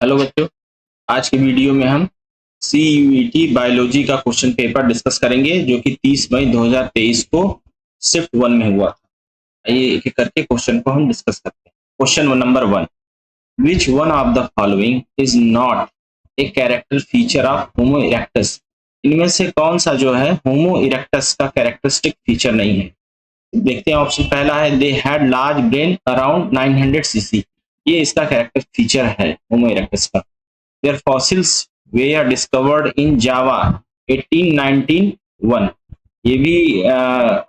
Hello बच्चों, आज की वीडियो में हम CUET बायोलॉजी का क्वेश्चन पेपर डिस्कस करेंगे जो कि 30 मई 2023 को शिफ्ट 1 में हुआ था। आइए एक एक करके क्वेश्चन को हम डिस्कस करते हैं। Question number 1, which one of the following is not a character feature of homo erectus? इनमें से कौन सा जो है होमो इरेक्टस का कैरेक्टरिस्टिक फीचर नहीं है? देखते हैं। ऑप्शन पहला है they had large brain around 900 CC. ये इसका कैरेक्टर फीचर है होमो इरेक्टस का। Their fossils were discovered in Java 1891। ये भी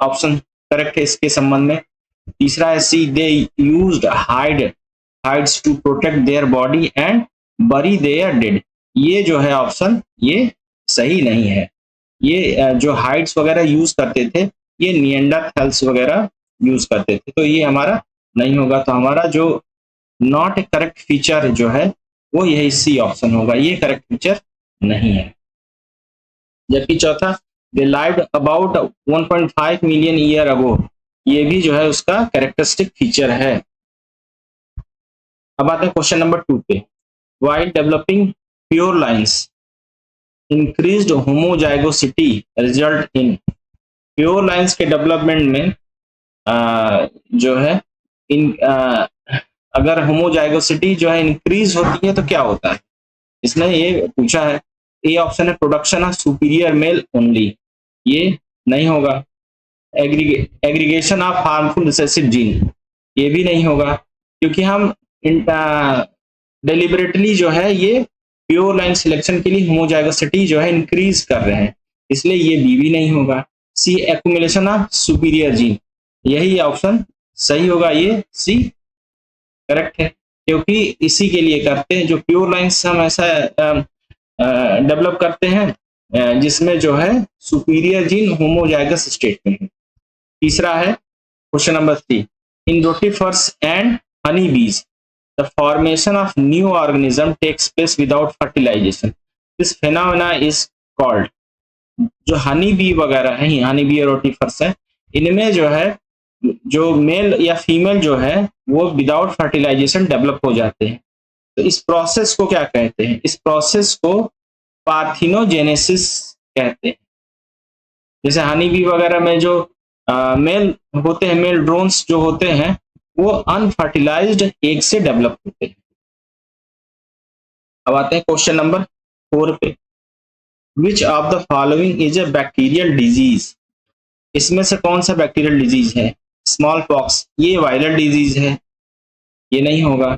ऑप्शन करेक्ट है इसके संबंध में। तीसरा है C they used hides to protect their body and bury their dead। ये जो है ऑप्शन ये सही नहीं है। ये जो हाइड्स वगैरह यूज करते थे ये निएंडरथैल्स वगैरह यूज करते थे, तो ये हमारा नहीं होगा। तो हमारा जो नॉट ए करेक्ट फीचर जो है वो यही सी ऑप्शन होगा, ये करेक्ट फीचर नहीं है। जबकि चौथा they lived about 1.5 million year ago, ये भी जो है उसका कैरेक्टरिस्टिक फीचर है। अब आते हैं क्वेश्चन नंबर 2 पे। While developing pure lines increased homozygosity result in. Pure lines के डेवलपमेंट में जो है अगर होमोजाइगोसिटी जो है इंक्रीज होती है तो क्या होता है, इसने ये पूछा है। ए ऑप्शन है production of superior male only, ये नहीं होगा। Aggregation of harmful recessive gene, ये भी नहीं होगा, क्योंकि हम डेलिबरेटली जो है ये प्योर लाइन सिलेक्शन के लिए होमोजाइगोसिटी जो है इंक्रीज कर रहे हैं, इसलिए ये बी भी नहीं होगा। सी एक्यूमुलेशन ऑफ सुपीरियर जीन, यही ऑप्शन सही होगा, ये सी करेक्ट है, क्योंकि इसी के लिए करते हैं। जो प्योर लाइंस हम ऐसा डेवलप करते हैं जिसमें जो है सुपीरियर जीन होमोजाइगस स्टेट में है। तीसरा है question number 3, in rotifers and honey bees the formation of new organism takes place without fertilisation, this phenomena is called. जो हनी बी वगैरह है, हनी बी और रोटिफर्स है, इनमें जो है जो मेल या फीमेल जो है वो विदाउट फर्टिलाइजेशन डेवलप हो जाते हैं। तो इस प्रोसेस को क्या कहते हैं? इस प्रोसेस को पार्थिनोजेनेसिस कहते हैं। जैसे हनी बी वगैरह में जो मेल होते हैं, मेल ड्रोन्स जो होते हैं वो अनफर्टिलाइज्ड एग से डेवलप होते हैं। अब आते हैं क्वेश्चन नंबर 4 पे। Which of the following is a bacterial disease? इसमें से कौन सा बैक्टीरियल डिजीज है? स्मॉल पॉक्स, ये वायरल डिजीज है, ये नहीं होगा।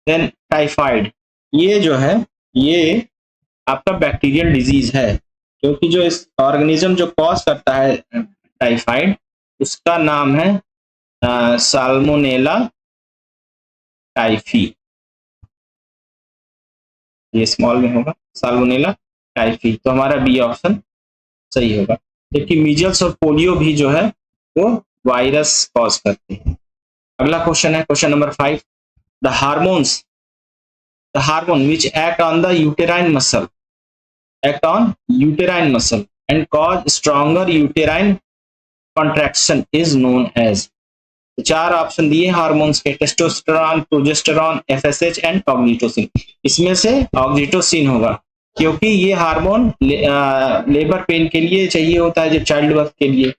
देन टाइफाइड, ये जो है ये आपका बैक्टीरियल डिजीज है, क्योंकि जो इस ऑर्गेनिज्म जो कॉज करता है टाइफाइड उसका नाम है साल्मोनेला टाइफी, ये स्मॉल में होगा साल्मोनेला टाइफी, तो हमारा बी ऑप्शन सही होगा। जबकि मीजल्स और पोलियो भी जो है वो वायरस कॉज करते हैं। अगला क्वेश्चन है question number 5, the hormone which act on the uterine muscle and cause stronger uterine contraction is known as. चार ऑप्शन दिए हार्मोन्स के, testosterone, progesterone, FSH and oxytocin. इसमें से ऑक्सीटोसिन होगा, क्योंकि ये हार्मोन लेबर पेन के लिए चाहिए होता है, जब चाइल्ड बर्थ के लिए,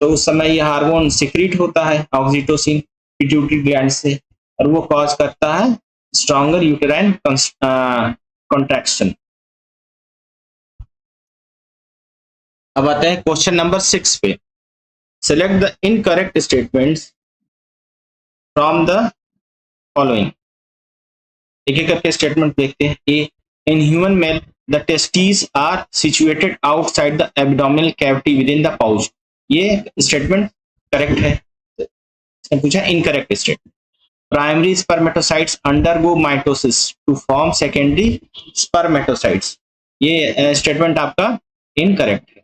तो उस समय ये हार्मोन सिक्रीट होता है ऑक्सीटोसिन पिट्यूटरी ग्लैंड से, और वो कॉज करता है स्ट्रॉन्गर यूटेराइन कॉन्ट्रैक्शन। अब आते हैं क्वेश्चन नंबर 6 पे। Select the incorrect statements from the following. एक एक करके स्टेटमेंट देखते हैं। A, in human male the testis are situated outside the abdominal cavity within the pouch, ये स्टेटमेंट करेक्ट है। इसने पूछा incorrect statement. Primary spermatocytes undergo mitosis to form secondary spermatocytes, ये स्टेटमेंट आपका इनकरेक्ट है,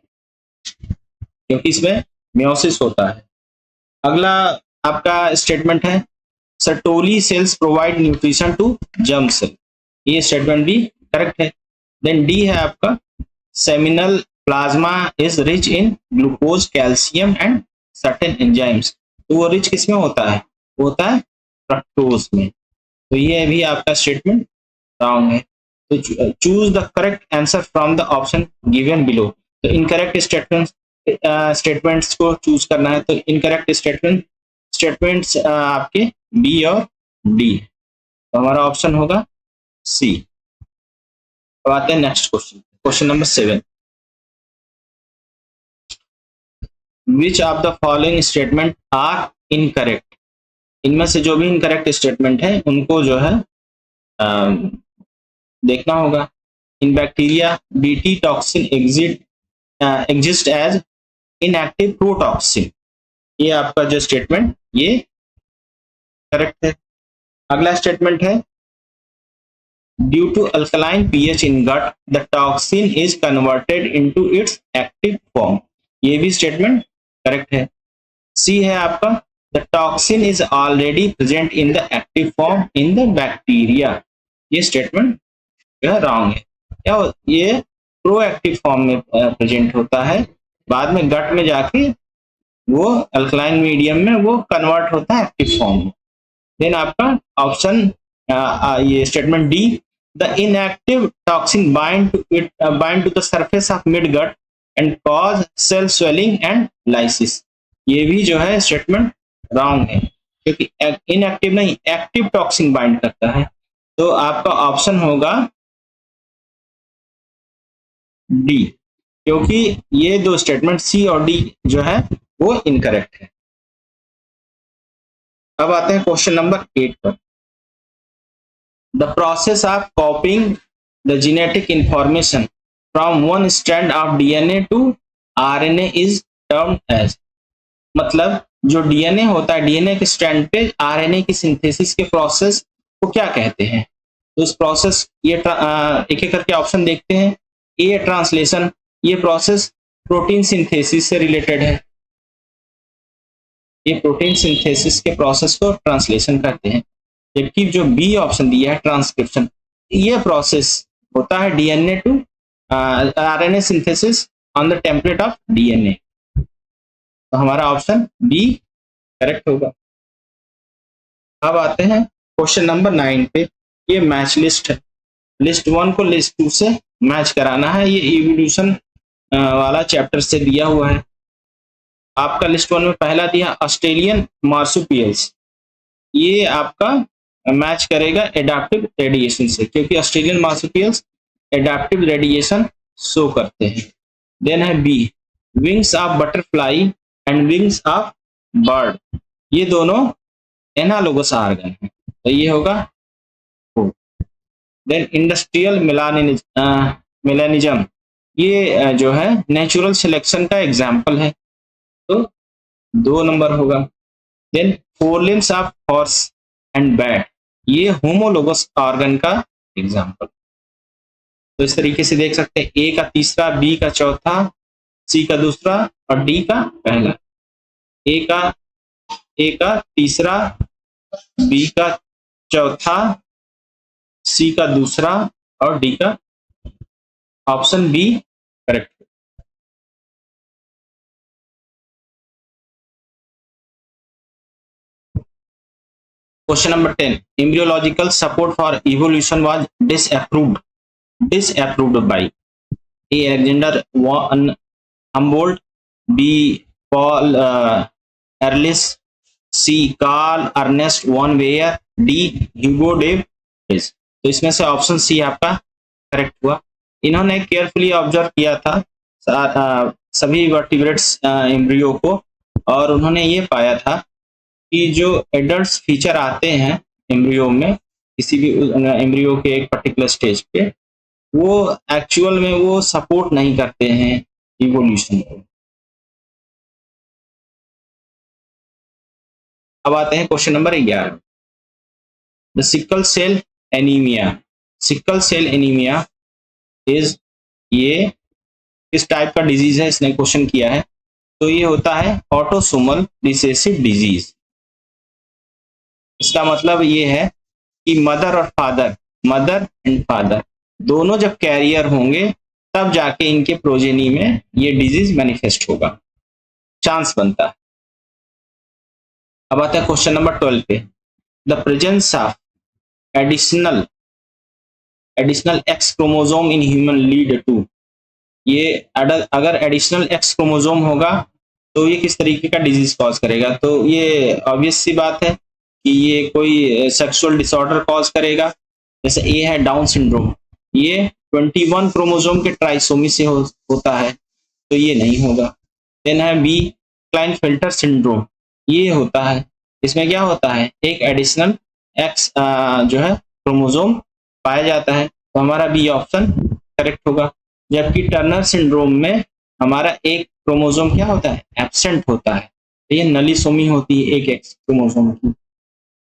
क्योंकि इसमें मियोसिस होता है। अगला आपका स्टेटमेंट है Sertoli cells provide nutrition to germ cell, ये स्टेटमेंट भी करेक्ट है। देन डी है आपका seminal plasma is rich in glucose, calcium and certain enzymes, तो वो रिच किसमें होता है? वो होता है फ्रक्टोज में, तो ये भी आपका स्टेटमेंट रॉन्ग है। तो choose the correct answer from the option given below. तो इनकरेक्ट स्टेटमेंट्स को चूज करना है। तो इनकरेक्ट स्टेटमेंट्स आपके बी और डी। तो हमारा ऑप्शन होगा सी। अब आते हैं next question, question number 7। Which of the following statement are incorrect. इनमें से जो भी इनकरेक्ट स्टेटमेंट है उनको जो है देखना होगा। In bacteria BT toxin exist as inactive protoxin. ये आपका जो स्टेटमेंट ये करेक्ट है। अगला स्टेटमेंट है due to alkaline pH in gut the toxin is converted into its active form. ये भी स्टेटमेंट करेक्ट है। सी है आपका the toxin is already present in the active form in the bacteria. ये statement wrong है। क्या ये proactive form में प्रेजेंट होता है, बाद में गट में जाके वो अल्कलाइन मीडियम में वो कन्वर्ट होता है एक्टिव फॉर्म में। देन आपका ऑप्शन ये statement D the inactive toxin bind to the surface of mid gut and cause cell swelling and lysis. ये भी जो है स्टेटमेंट रॉन्ग है, क्योंकि इनएक्टिव नहीं एक्टिव टॉक्सिन बाइंड करता है। तो आपका ऑप्शन होगा डी, क्योंकि ये दो स्टेटमेंट सी और डी जो है वो इनकरेक्ट है। अब आते हैं क्वेश्चन नंबर 8 पर। The process of copying the genetic information from one strand of DNA to RNA is termed as. मतलब जो डीएनए होता है, डीएनए के स्ट्रैंड पे आरएनए की सिंथेसिस के प्रोसेस को क्या कहते हैं। तो उस प्रोसेस ये एक एक करके ऑप्शन देखते हैं। ए ट्रांसलेशन, ये प्रोसेस प्रोटीन सिंथेसिस से रिलेटेड है। ये प्रोटीन सिंथेसिस के प्रोसेस को ट्रांसलेशन कहते हैं। जबकि जो बी ऑप्शन दिया है ट्रांसक्रिप्शन, ये प्रोसेस होता है DNA to RNA synthesis on the template of DNA. तो हमारा ऑप्शन बी करेक्ट होगा। अब आते हैं क्वेश्चन नंबर 9 पे। ये मैच लिस्ट है। लिस्ट 1 को लिस्ट 2 से मैच कराना है। ये इवोल्यूशन वाला चैप्टर से दिया हुआ है। आपका लिस्ट 1 में पहला दिया ऑस्ट्रेलियन मार्सुपियल्स। ये आपका मैच करेगा एडाप्टिव रेडिएशन से, क्योंकि Australian marsupials adaptive radiation show करते हैं। देन है B wings of butterfly and wings of bird. ये दोनों एनालोगस ऑर्गन है, तो ये होगा। देन इंडस्ट्रियल मेलानिज्म, ये जो है नेचुरल सिलेक्शन का एग्जाम्पल है, तो 2 नंबर होगा। Then forelimbs of horse and bat, ये होमोलोगस ऑर्गन का एग्जाम्पल। तो इस तरीके से देख सकते हैं ए का तीसरा, बी का चौथा, सी का दूसरा और डी का पहला। ए का तीसरा, बी का चौथा, सी का दूसरा और डी का option B correct. Question number 10 embryological support for evolution was disapproved by A Alexander von Humboldt, B Paul Ehrlich, C Karl Ernst von Baer, D Hugo de Vries. तो इसमें से ऑप्शन सी आपका correct हुआ। इन्होंने carefully observe किया था सभी vertebrates embryo को, और उन्होंने ये पाया था कि जो एडल्ट फीचर आते हैं एम्ब्रियो में, किसी भी एम्ब्रियो के एक पर्टिकुलर स्टेज पे, वो एक्चुअल में वो सपोर्ट नहीं करते हैं इवोल्यूशन को। अब आते हैं question number 11। The sickle cell anaemia. Sickle cell anaemia is, ये किस टाइप का डिजीज है इसने क्वेश्चन किया है। तो ये होता है ऑटोसोमल रिसेसिव डिजीज। इसका मतलब ये है कि मदर एंड फादर दोनों जब कैरियर होंगे तब जाके इनके प्रोजेनी में ये डिजीज मैनिफेस्ट होगा, चांस बनता है। अब आता है क्वेश्चन नंबर 12 पे। The presence of additional additional X chromosome in human lead to, ये अगर एडिशनल एक्स क्रोमोसोम होगा तो ये किस तरीके का डिजीज कॉज करेगा, तो ये ऑब्वियस सी बात है कि ये कोई सेक्सुअल डिसऑर्डर कॉज करेगा। जैसे ए है डाउन सिंड्रोम, ये 21 क्रोमोसोम के ट्राइसोमी से होता है, तो ये नहीं होगा। देन है बी क्लाइनफेल्टर सिंड्रोम, ये होता है, इसमें क्या होता है एक एडिशनल एक्स जो है क्रोमोसोम पाया जाता है, तो हमारा बी ऑप्शन करेक्ट होगा। जबकि टर्नर सिंड्रोम में हमारा एक क्रोमोसोम क्या होता है एब्सेंट होता है, तो ये नलीसोमी होती है एक एक्स क्रोमोसोम की।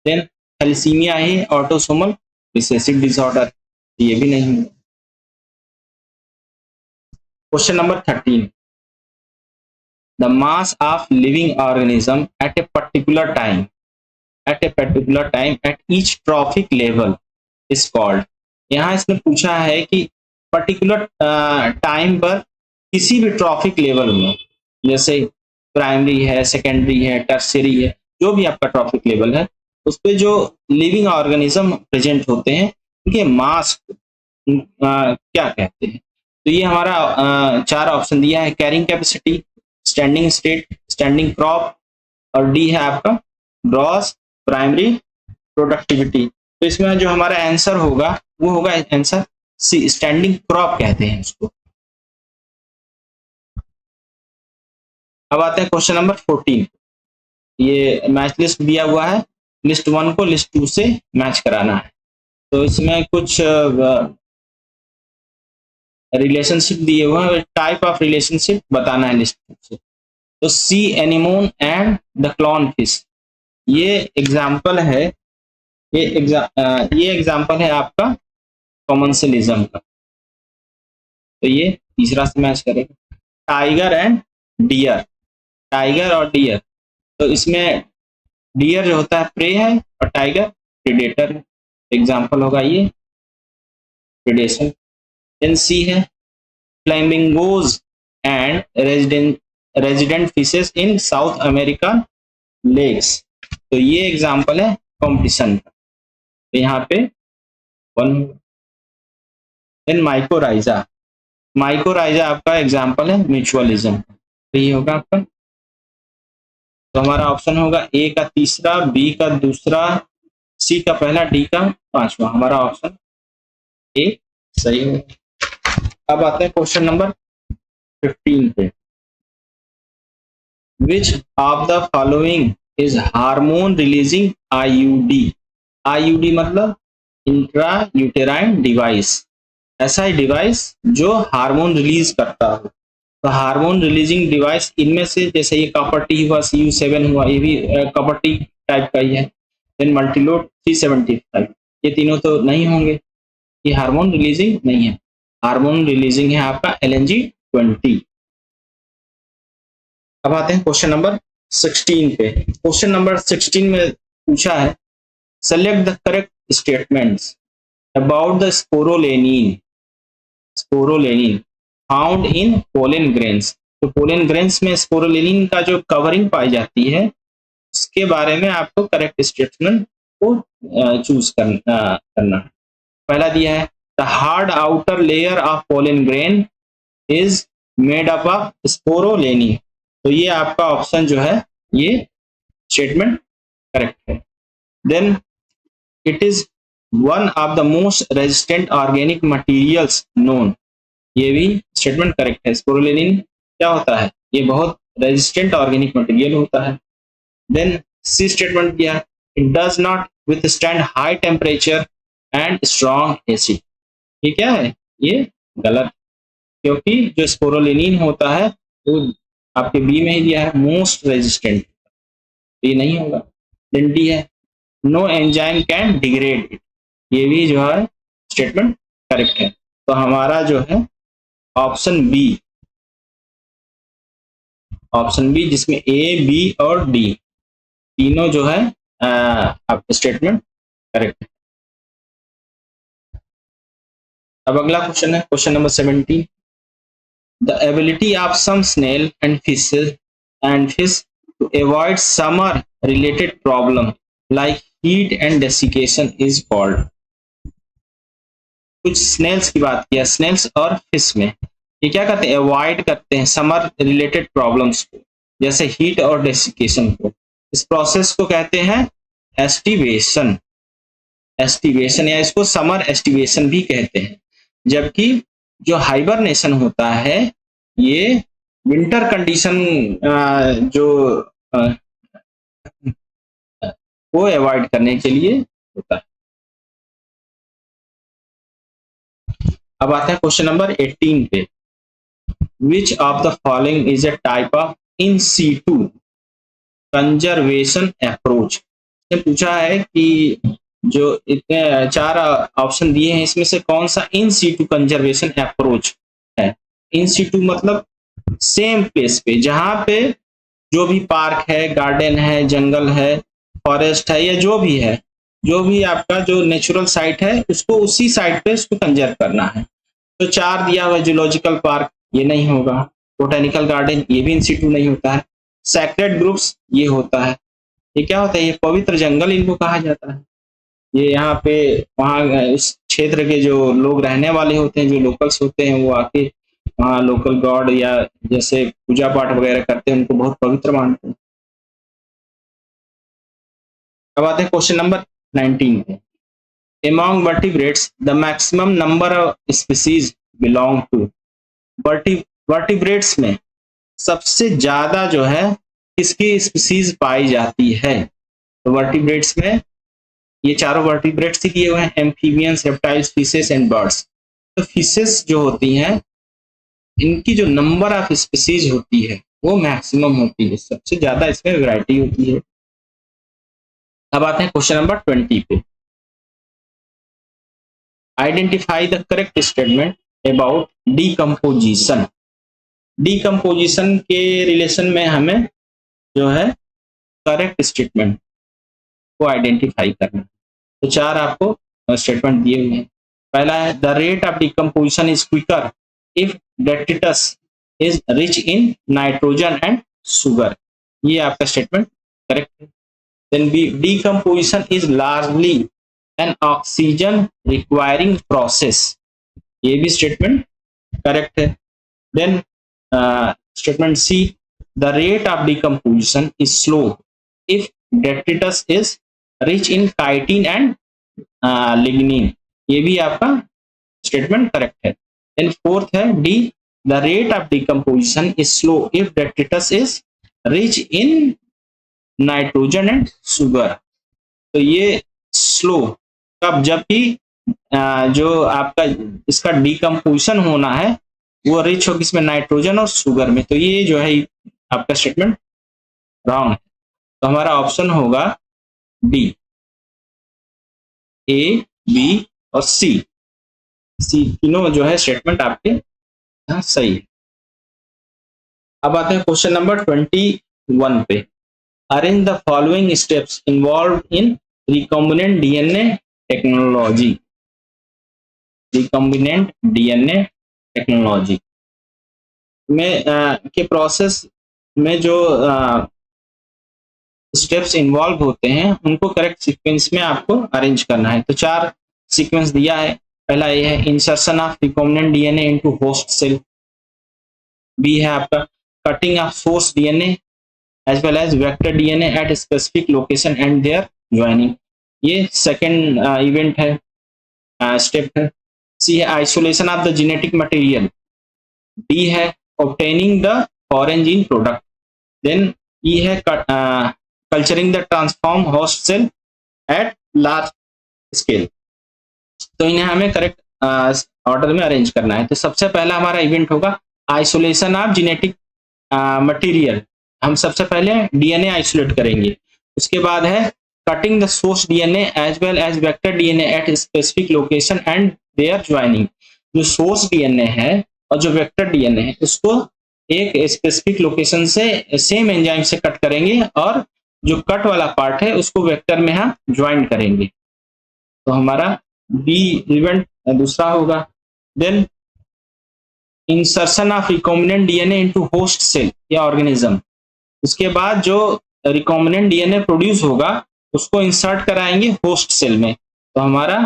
देन थैलेसीमिया है ऑटोसोमल रिसेसिव डिसऑर्डर, ये भी नहीं होगा। Question number 13, the mass of living organism eight a particular time at each trophic level is called. यहाँ इसने पूछा है कि पर्टिकुलर टाइम पर किसी भी ट्रॉफिक लेवल में, जैसे प्राइमरी है, सेकेंडरी है, टर्शियरी है, जो भी आपका ट्रॉफिक लेवल है, उस पे जो लिविंग ऑर्गेनिज्म प्रेजेंट होते हैं उनके मास क्या कहते हैं। तो ये हमारा चार ऑप्शन दिया है, carrying capacity, standing state, standing crop, और डी है आपका ग्रॉस प्राइमरी प्रोडक्टिविटी। तो इसमें जो हमारा आंसर होगा वो होगा आंसर सी, स्टैंडिंग क्रॉप कहते हैं उसको। अब आते हैं क्वेश्चन नंबर 14, ये मैच लिस्ट दिया हुआ है, लिस्ट 1 को लिस्ट 2 से मैच कराना है, तो इसमें कुछ रिलेशनशिप दिए हुए हैं, टाइप ऑफ रिलेशनशिप बताना है लिस्ट 2 से। तो सी anemone and the clone fish, ये एग्जाम्पल है, ये एग्जाम्पल है आपका कॉमन्सलिज्म का, तो ये तीसरा से मैच करेगा। टाइगर एंड डियर, टाइगर और डियर, तो इसमें डियर जो होता है प्रे है और टाइगर प्रेडेटर है, एग्जाम्पल होगा ये प्रेडेशन। देन सी है flamingos and resident fishes in South America lakes, तो ये एग्जाम्पल है कॉम्पिटिशन का, तो यहाँ पे 1। देन माइकोराइजा, माइकोराइजा आपका एग्जाम्पल है म्यूचुअलिज्म, तो ये होगा आपका, तो हमारा ऑप्शन होगा ए का तीसरा, बी का दूसरा, सी का पहला, डी का पांचवा, हमारा ऑप्शन ए सही होगा। अब आते हैं क्वेश्चन नंबर 15 पे, which of the following is hormone releasing IUD, IUD मतलब इंट्रा यूटेराइन डिवाइस, ऐसा ही डिवाइस जो हार्मोन रिलीज करता हो, तो हार्मोन रिलीजिंग डिवाइस इनमें से जैसे ये कॉपर टी हुआ, CU7 हुआ, ये भी कॉपर टी टाइप का ही है। देन मल्टीलोड 375, ये तीनों तो नहीं होंगे, ये हार्मोन रिलीजिंग नहीं है, हार्मोन रिलीजिंग है आपका LNG-20। अब आते हैं क्वेश्चन नंबर 16 पे, क्वेश्चन नंबर 16 में पूछा है select the correct statements about the sporopollenin, sporopollenin found in pollen grains, तो पोलन ग्रेन्स में स्पोरोलेनिन का जो कवरिंग पाई जाती है उसके बारे में आपको करेक्ट स्टेटमेंट को चूज करना है। पहला दिया है the hard outer layer of pollen grain is made up of sporopollenin, तो ये आपका ऑप्शन जो है ये स्टेटमेंट करेक्ट है। Then it is one of the most resistant organic materials known, ये भी स्टेटमेंट करेक्ट है, स्पोरोलेनिन क्या होता है ये बहुत रेजिस्टेंट ऑर्गेनिक मटेरियल होता है। देन सी स्टेटमेंट किया it does not withstand high temperature and strong acid, ये क्या है ये गलत, क्योंकि जो स्पोरोलेनिन होता है वो आपके बी में ही दिया है मोस्ट रेजिस्टेंट, ये नहीं होगा। देन डी है no enzyme can degrade it, ये भी जो है स्टेटमेंट करेक्ट है, तो हमारा जो है ऑप्शन बी, ऑप्शन बी जिसमें ए बी और डी तीनों जो है आपका स्टेटमेंट करेक्ट है। अब अगला क्वेश्चन है question number 17, the ability of some snail and fish to avoid summer related problem like heat and desiccation is called, कुछ स्नेल्स की बात किया, स्नेल्स और फिश में ये क्या करते हैं, अवॉइड करते हैं समर रिलेटेड प्रॉब्लम्स को, जैसे हीट और डेसिकेशन को। इस प्रोसेस को कहते हैं एस्टिवेशन, एस्टिवेशन या इसको समर एस्टिवेशन भी कहते हैं। जबकि जो हाइबरनेशन होता है ये विंटर कंडीशन जो वो अवॉइड करने के लिए होता है। अब आता है क्वेश्चन नंबर 18 पे, which of the following is a type of in situ conservation approach. पूछा है कि जो इतने 4 ऑप्शन दिए हैं इसमें से कौन सा इन सीटू कंजर्वेशन अप्रोच है। इन सीटू मतलब सेम प्लेस पे, जहां पे जो भी पार्क है, गार्डन है, जंगल है, फॉरेस्ट है, या जो भी आपका जो नेचुरल साइट है उसको उसी साइट पे उसको कंजर्व करना है। तो 4 दिया हुआ जूलॉजिकल पार्क ये नहीं होगा, बोटेनिकल गार्डन ये भी इन सीटू नहीं होता है, सैक्रेड ग्रुप्स ये होता है। ये क्या होता है, ये पवित्र जंगल इनको कहा जाता है। ये यहाँ पे वहाँ इस क्षेत्र के जो लोग रहने वाले होते हैं, जो लोकल्स होते हैं, वो आके वहाँ लोकल गॉड या जैसे पूजा पाठ वगैरह करते हैं, उनको बहुत पवित्र मानते हैं। अब आते हैं क्वेश्चन नंबर 19 पे, among vertebrates the maximum number of species belong to। Vertebrates में सबसे ज्यादा जो है किसकी स्पीसीज पाई जाती है। तो वर्टिब्रेट्स में ये चारों वर्टिब्रेट्स ही दिए हुए हैं, amphibians, reptiles, fishes and birds. तो फिशेस जो होती हैं इनकी जो नंबर ऑफ स्पीसीज होती है वो मैक्सिमम होती है, सबसे ज्यादा इसमें वैरायटी होती है। अब आते हैं क्वेश्चन नंबर 20 पे, identify the correct statement about decomposition. Decomposition के रिलेशन में हमें जो है करेक्ट स्टेटमेंट को आइडेंटिफाई करना। तो 4 आपको स्टेटमेंट दिए हुए हैं। पहला है the rate of decomposition is quicker if detritus is rich in nitrogen and sugar, ये आपका स्टेटमेंट करेक्ट है। Then B decomposition is largely an oxygen requiring process, ये भी स्टेटमेंट करेक्ट है। Then statement C the rate of decomposition is slow if detritus is rich in chitin and lignin, ये भी आपका statement correct है। Then fourth है D the rate of decomposition is slow if detritus is rich in nitrogen and sugar. तो ये slow कब, जबकि जो आपका इसका डिकम्पोजिशन होना है वो रिच हो किसमें, नाइट्रोजन और शुगर में। तो ये जो है आपका स्टेटमेंट रॉन्ग है। तो हमारा ऑप्शन होगा डी, ए, बी और सी तीनों जो है स्टेटमेंट आपके यहाँ सही है। अब आते हैं क्वेश्चन नंबर 21 पे, arrange the following steps involve in recombinant DNA technology. Recombinant DNA technology में के प्रोसेस में जो स्टेप्स इन्वॉल्व होते हैं उनको करेक्ट सीक्वेंस में आपको अरेंज करना है। तो 4 सीक्वेंस दिया है। पहला ये है insertion of recombinant DNA into host cell, B है आपका cutting of source DNA as well as vector DNA at specific location and their joining, ये सेकेंड इवेंट है, स्टेप है। सी है isolation of the genetic material, D है obtaining the foreign gene product, then E है culturing the transform host cell at large scale. तो इन्हें हमें correct order में अरेंज करना है। तो सबसे पहला हमारा इवेंट होगा आइसोलेशन ऑफ जेनेटिक मटेरियल, हम सबसे पहले डीएनए आइसोलेट करेंगे। उसके बाद है cutting the source DNA as well as vector DNA at specific location and their joining. जो सोर्स डीएनए है और जो वेक्टर डीएनए है उसको एक स्पेसिफिक लोकेशन से सेम एंजाइम से कट करेंगे और जो कट वाला पार्ट है उसको वेक्टर में हम ज्वाइन करेंगे। तो हमारा बी इवेंट दूसरा होगा। Then insertion of recombinant DNA into host cell या ऑर्गेनिज्म, उसके बाद जो रिकॉम्बिनेंट डीएनए प्रोड्यूस होगा उसको इंसर्ट कराएंगे होस्ट सेल में। तो हमारा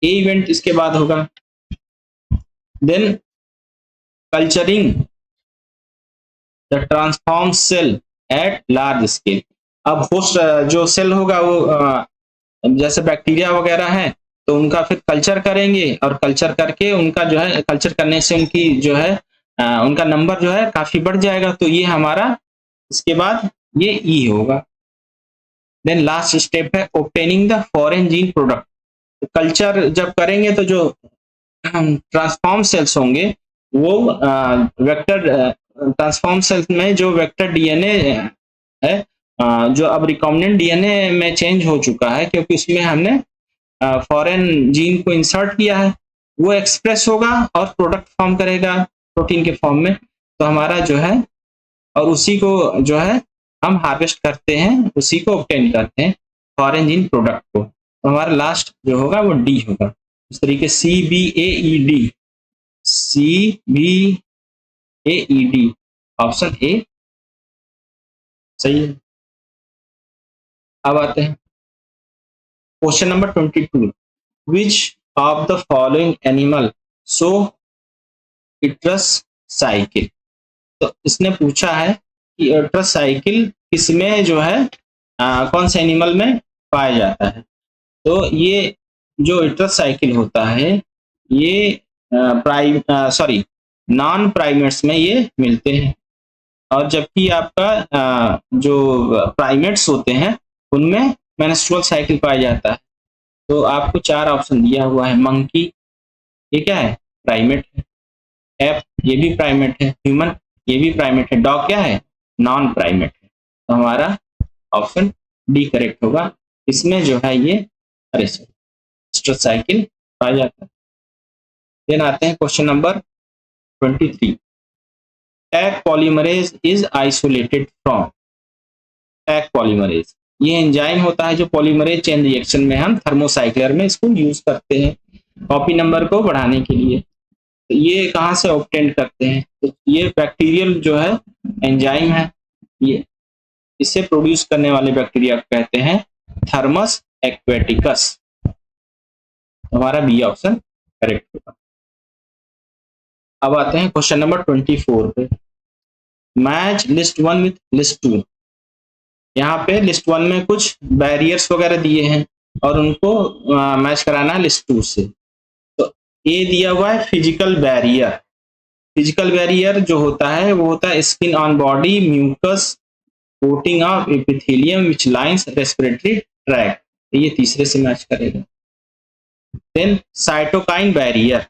ए इवेंट इसके बाद होगा। Then culturing the transform cell at large scale. अब होस्ट जो सेल होगा वो जैसे बैक्टीरिया वगैरह है तो उनका फिर कल्चर करेंगे, और कल्चर करके उनका जो है, कल्चर करने से उनकी जो है उनका नंबर जो है काफी बढ़ जाएगा। तो ये हमारा इसके बाद ये ई होगा। देन लास्ट स्टेप है obtaining the foreign gene product. Culture जब करेंगे तो जो ट्रांसफॉर्म सेल्स होंगे वो वेक्टर ट्रांसफॉर्म सेल्स में जो वेक्टर डीएनए है जो अब रिकॉम्बिनेंट डीएनए में चेंज हो चुका है क्योंकि उसमें हमने फॉरेन जीन को इंसर्ट किया है, वो एक्सप्रेस होगा और प्रोडक्ट फॉर्म करेगा प्रोटीन के फॉर्म में। तो हमारा जो है, और उसी को जो है हम हार्वेस्ट करते हैं, उसी को ऑब्टेन करते हैं फॉरेन जीन प्रोडक्ट को। तो हमारा लास्ट जो होगा वो डी होगा। इस तरीके CBAED, CBAED ऑप्शन ए सही है। अब आते हैं question number 22। Which of the following animal show oestrous cycle. तो इसने पूछा है कि इट्रस साइकिल किसमें जो है कौन से एनिमल में पाया जाता है। तो ये जो इट्रस साइकिल होता है ये नॉन प्राइमेट्स में ये मिलते हैं, और जबकि आपका जो प्राइमेट्स होते हैं उनमें मेंस्ट्रुअल साइकिल पाया जाता है। तो आपको 4 ऑप्शन दिया हुआ है। मंकी ये क्या है, प्राइमेट है। एप ये भी प्राइमेट है। ह्यूमन ये भी प्राइमेट है। डॉग क्या है, नॉन प्राइमेट है। तो हमारा ऑप्शन डी करेक्ट होगा। इसमें जो है ये इट्रस साइकिल पाया जाता है। देन आते हैं question number 23। Tag polymerase is isolated from. Tag polymerase ये एंजाइम होता है जो पॉलीमरेज चेन रिएक्शन में हम थर्मोसाइक्लर में इसको यूज करते हैं कॉपी नंबर को बढ़ाने के लिए। तो ये कहाँ से ऑब्टेन करते हैं, तो ये बैक्टीरियल जो है एंजाइम है, ये इसे प्रोड्यूस करने वाले बैक्टीरिया को कहते हैं थर्मस एक्वेटिकस। हमारा बी ऑप्शन करेक्ट होगा। अब आते हैं क्वेश्चन नंबर 24 पे। Match list 1 with list 2। यहाँ पे लिस्ट 1 में कुछ बैरियर्स वगैरह दिए हैं और उनको मैच कराना है लिस्ट 2 से। तो ए दिया हुआ है फिजिकल बैरियर। फिजिकल बैरियर जो होता है वो होता है skin on body mucus coating of epithelium which lines respiratory tract. ये तीसरे से मैच करेगा। Then cytokine barrier.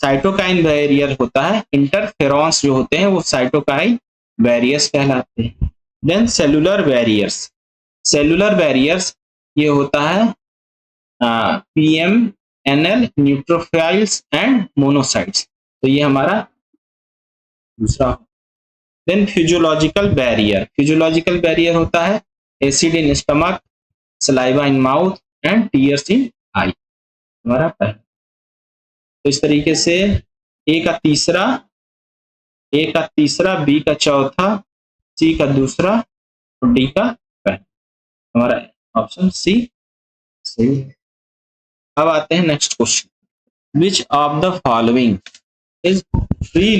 Cytokine barrier होता है इंटरफेरॉन्स जो होते हैं वो साइटोकाइन बैरियर्स कहलाते हैं। Then cellular barriers. Cellular barriers ये होता है PMNL न्यूट्रोफिल्स एंड मोनोसाइट्स। तो ये हमारा दूसरा। Then physiological barrier. Physiological barrier होता है acid in stomach, saliva in mouth and tears in eye. हमारा पहला। तो इस तरीके से ए का तीसरा, बी का चौथा, सी का दूसरा और डी का पहला। हमारा ऑप्शन सी सही है। अब आते हैं next question. Which of the following is free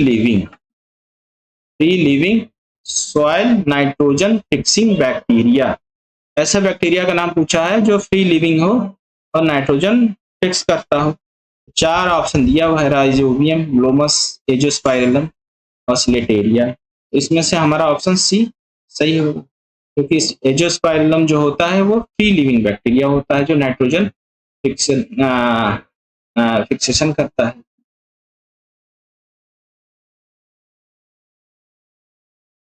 living soil nitrogen fixing bacteria. ऐसा बैक्टीरिया का नाम पूछा है जो फ्री लिविंग हो और नाइट्रोजन फिक्स करता हो। 4 ऑप्शन दिया हुआ है, राइजोबियम, ब्लोमस, एजोस्पाइरलम और स्लेटेरिया। इसमें से हमारा ऑप्शन सी सही होगा क्योंकि एजोस्पाइरलम जो होता है वो फ्री लिविंग बैक्टीरिया होता है जो नाइट्रोजन फिक्सेशन करता है।